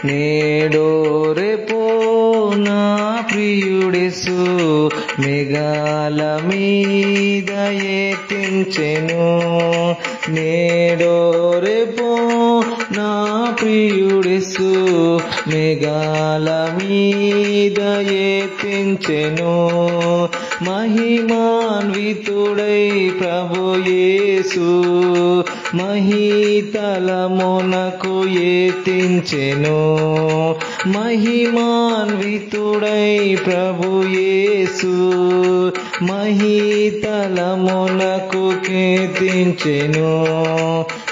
నేడో రేపో నా ప్రియుడేసు మేఘాల మీద ఎక్కించెను. నేడో రేపో నా ప్రియుడేసు మేఘాల మీద ఎక్కించెను. మహిమాన్వితుడై ప్రభు యేసు మహీతలమునకు ఎత్తించెను. మహిమాన్వితుడై ప్రభు యేసు మహీతలమునకు కీర్తించెను.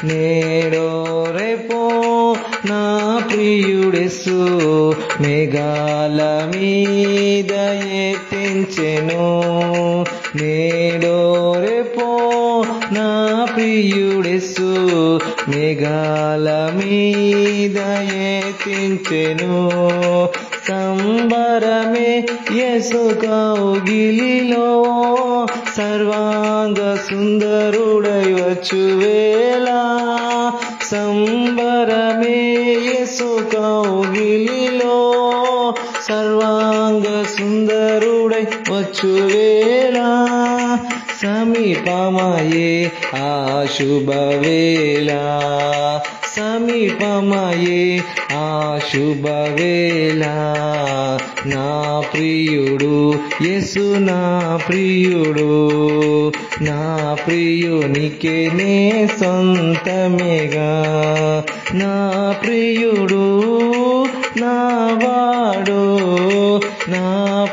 నేడో రేపో నా ప్రియుడేసు మేఘాల మీద ఎత్తించెను. నేడో రేపో నా ప్రియుడేసు మేఘాల మీద ఎత్తించెను. సంబరమే యేసు కౌగిలిలో సర్వాంగ సుందరుడై వచ్చువేళ. సంబరమే యేసు కౌగిలిలో సర్వాంగ సుందరుడై వచ్చువేళ. సమీపమయే ఆ శుభవేళ, సమీపమయే ఆ శుభవేళ. నా ప్రియుడు యేసు నా ప్రియుడు, నా ప్రియునికే నే సొంతమేగా. నా ప్రియుడు నా వాడు, నా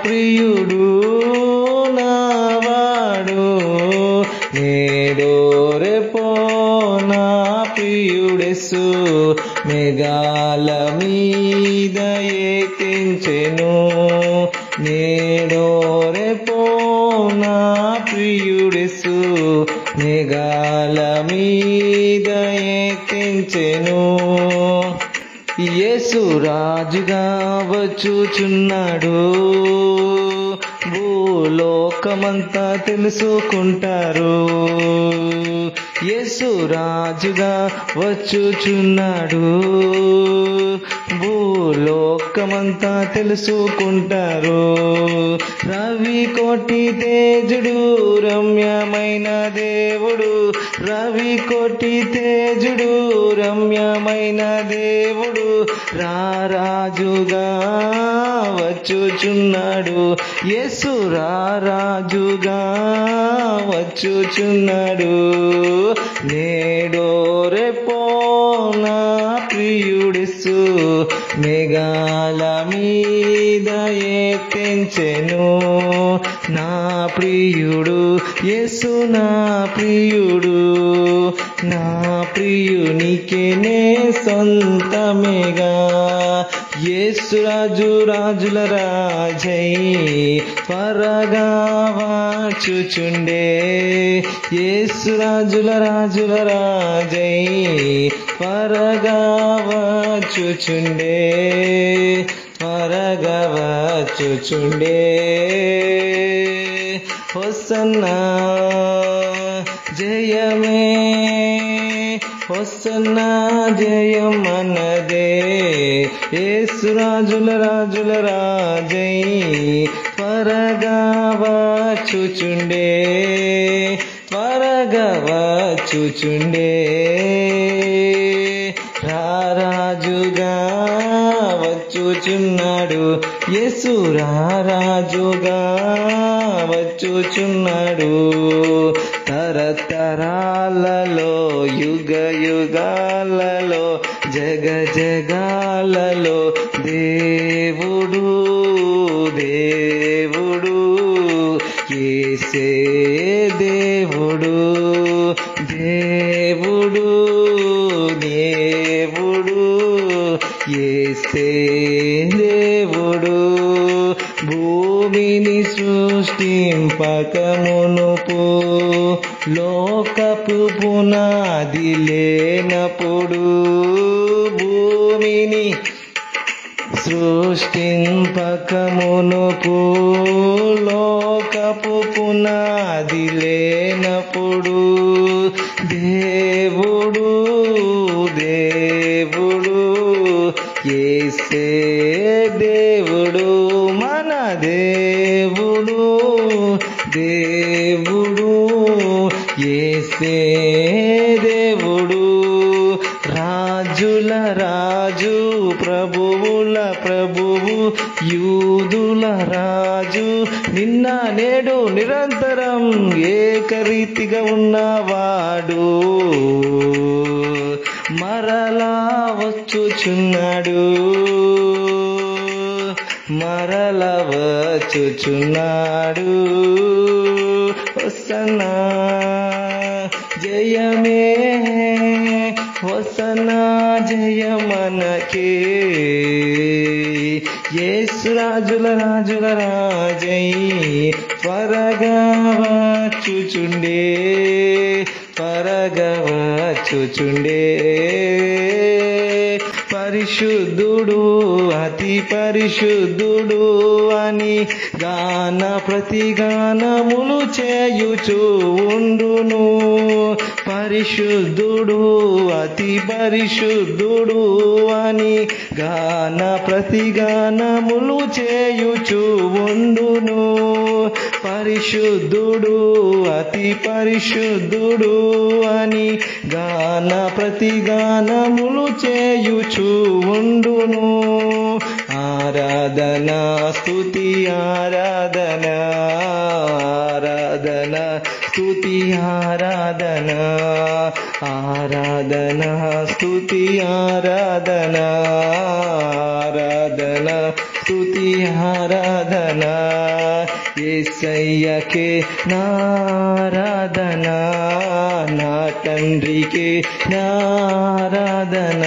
ప్రియుడు నా వాడు. నేడో రేపో నా ప్రియుడేసు మేఘాల మీద ఎక్కించెను. నేడో రేపో నా ప్రియుడేసు మేఘాల మీద ఎక్కించెను. యేసు రాజుగా వచ్చుచున్నాడు, భూలోకమంతా తెలుసుకుంటారు. యేసు రాజుగా వచ్చుచున్నాడు, భూలోకమంతా తెలుసుకుంటారు. రవి కోటి తేజుడు రమ్యమైన దేవుడు, రవి కోటి తేజుడు రమ్యమైన దేవుడు రారాజుగా వచ్చుచున్నాడు. యేసు రారాజుగా వచ్చుచున్నాడు. నేడో రేపో నా ప్రియుడేసు మేఘాల మీద ఎక్కించెను. నా ప్రియుడు యేసు నా ప్రియుడు, నా ప్రియునికే నే సొంతమేగా. యేసు రాజు రాజుల రాజై త్వరగా వచ్చుచుండే. యేసు రాజుల రాజుల రాజై త్వరగా వచ్చుచుండే, త్వరగా వచ్చుచుండే. హోసన్నా జయమే, హోసన్నా జయం మనదే. యేసు రాజుల రాజుల రాజై త్వరగా వచ్చుచుండే, త్వరగా వచ్చుచుండే. రారాజుగా వచ్చుచున్నాడు, యేసు రారాజుగా వచ్చుచున్నాడు. తరతరాలలో యుగ యుగాలలో జగ జగాలలో దేవుడు దేవుడు యేసే దేవుడు దేవుడు దేవుడు యేసే దేవుడు. భూమిని సృష్టింపకమునుపు లోకపు పునాది లేనప్పుడు, భూమిని సృష్టింపకమునుపు లోకపు పునాది లేనప్పుడు, దేవుడు దేవుడు యేసే యేసే దేవుడు మన దేవుడు దేవుడు యేసే దేవుడు రాజుల రాజు ప్రభువుల ప్రభువు యూదుల రాజు నిన్న నేడు నిరంతరం ఏకరీతిగా ఉన్నవాడు మరలా వచ్చుచున్నాడు మరలా వచ్చుచున్నాడు హోసన్నా జయమే హోసన్నా జయమనకే యేసు రాజుల రాజుల రాజై త్వరగా వచ్చుచుండే త్వరగా వచ్చుచుండే పరిశుద్ధుడు అతి పరిశుద్ధుడు అని గాన ప్రతిగానములు చేయుచు ఉండును పరిశుద్ధుడు అతి పరిశుద్ధుడు అని గాన ప్రతిగానములు చేయుచు ఉండును పరిశుద్ధుడు అతి పరిశుద్ధుడు అని గాన ప్రతిగానములు చేయుచు ఉండును ఆరాధన స్తుతి ఆరాధన ఆరాధన స్తుతి ఆరాధన ఆరాధన స్తుతి ఆరాధన ఆరాధన స్తుతి ఆరాధన యేసయ్యకే నారాధన నా తండ్రికి నారాధన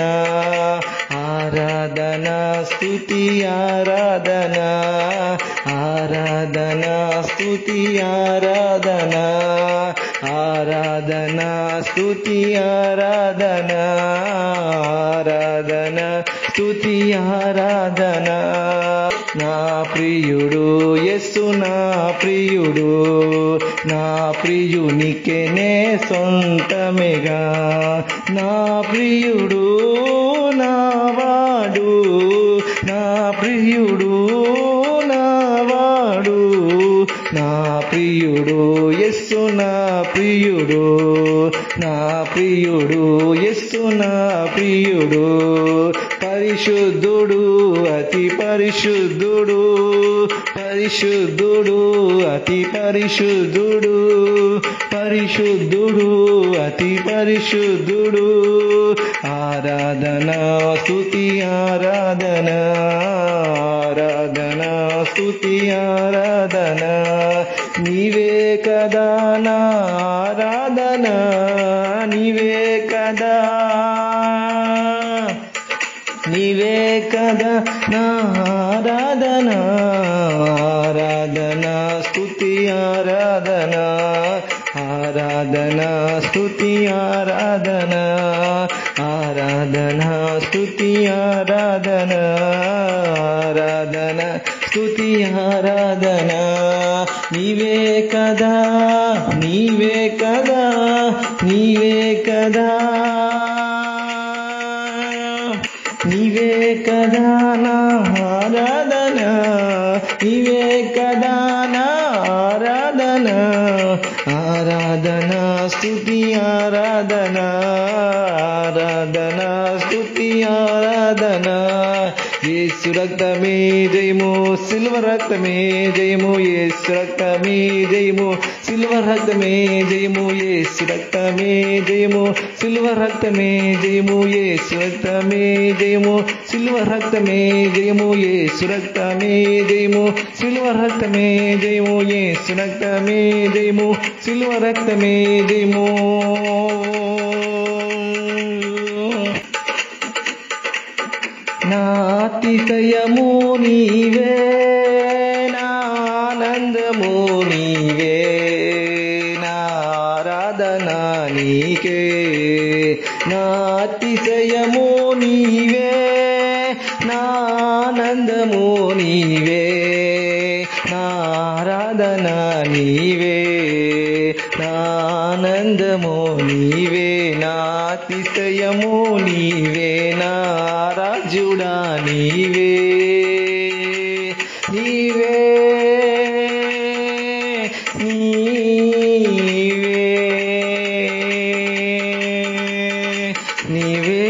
ఆరాధన స్తుతి ఆరాధన ఆరాధన స్తుతి ఆరాధన ఆరాధన స్తుతి ఆరాధన ఆరాధన స్తుతి ఆరాధన నా ప్రియుడు యేసు నా ప్రియుడు నా ప్రియునికే నే సొంతమేగా నా ప్రియుడు నావాడు నా ప్రియుడు నావాడు నా ప్రియుడు యేసు నా ప్రియుడు నా ప్రియుడు యేసు నా ప్రియుడు పరిశుద్ధుడు అతి పరిశుద్ధుడు పరిశుద్ధుడు అతి పరిశుద్ధుడు పరిశుద్ధుడు అతి పరిశుద్ధుడు ఆరాధన స్తుతి ఆరాధన ఆరాధన స్తుతి ఆరాధన నీవే కదా నా ఆరాధన నీవే కదా నీవే కదా నా ఆరాధన ఆరాధన స్తుతి ఆరాధన ఆరాధన స్తుతి ఆరాధన ఆరాధన స్తుతి ఆరాధన ఆరాధన స్తుతి ఆరాధన నీవే కదా నీవే కదా నీవే కదా నీవే కదా నా ఆరాధన నీవే కదా నా ఆరాధన ఆరాధన స్తుతి ఆరాధన ఆరాధన స్తుతి ఆరాధన యేసు రక్తమే జయము సిల్వ రక్తమే జయము యేసు రక్తమే జయము సిల్వ రక్తమే జయము యేసు రక్తమే జయము సిల్వ రక్తమే జయము యేసు రక్తమే జయము సిల్వ రక్తమే జయము యేసు రక్తమే జయము సిల్వ రక్తమే జయము యేసు రక్తమే జయము సిల్వ రక్తమే జయము నాతిశయము నీవే నానందము నీవే నారాధన నీకే నాతిశయము నీవే నానందము నీవే నారాధన నీవే నానంద అతిశయము నీవే నా అతిశయము నీవే నా రాజుడా నీవే నీవే నీవే నీవే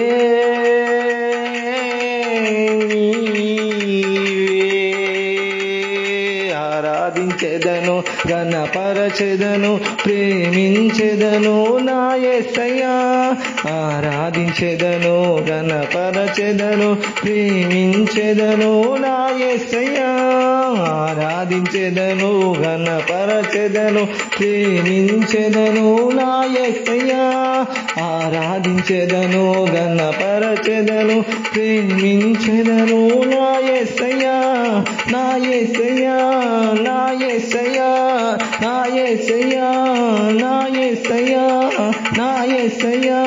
ఆరాధించెదను ఘనపరచెదను ప్రేమించెదను నా యేసయ్యా ఆరాధించెదను ఘనపరచెదను ప్రేమించెదను నా యేసయ్యా ఆరాధించెదను ఘనపరచెదను ప్రేమించెదను నా యేసయ్యా ఆరాధించెదను ఘనపరచెదను ప్రేమించెదను నా యేసయ్యా నా యేసయ్యా నా యేసయ్యా నా యేసయ్యా నా యేసయ్యా నా యేసయ్యా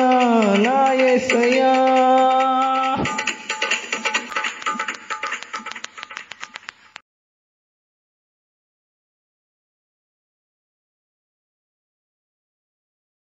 నా యేసయ్యా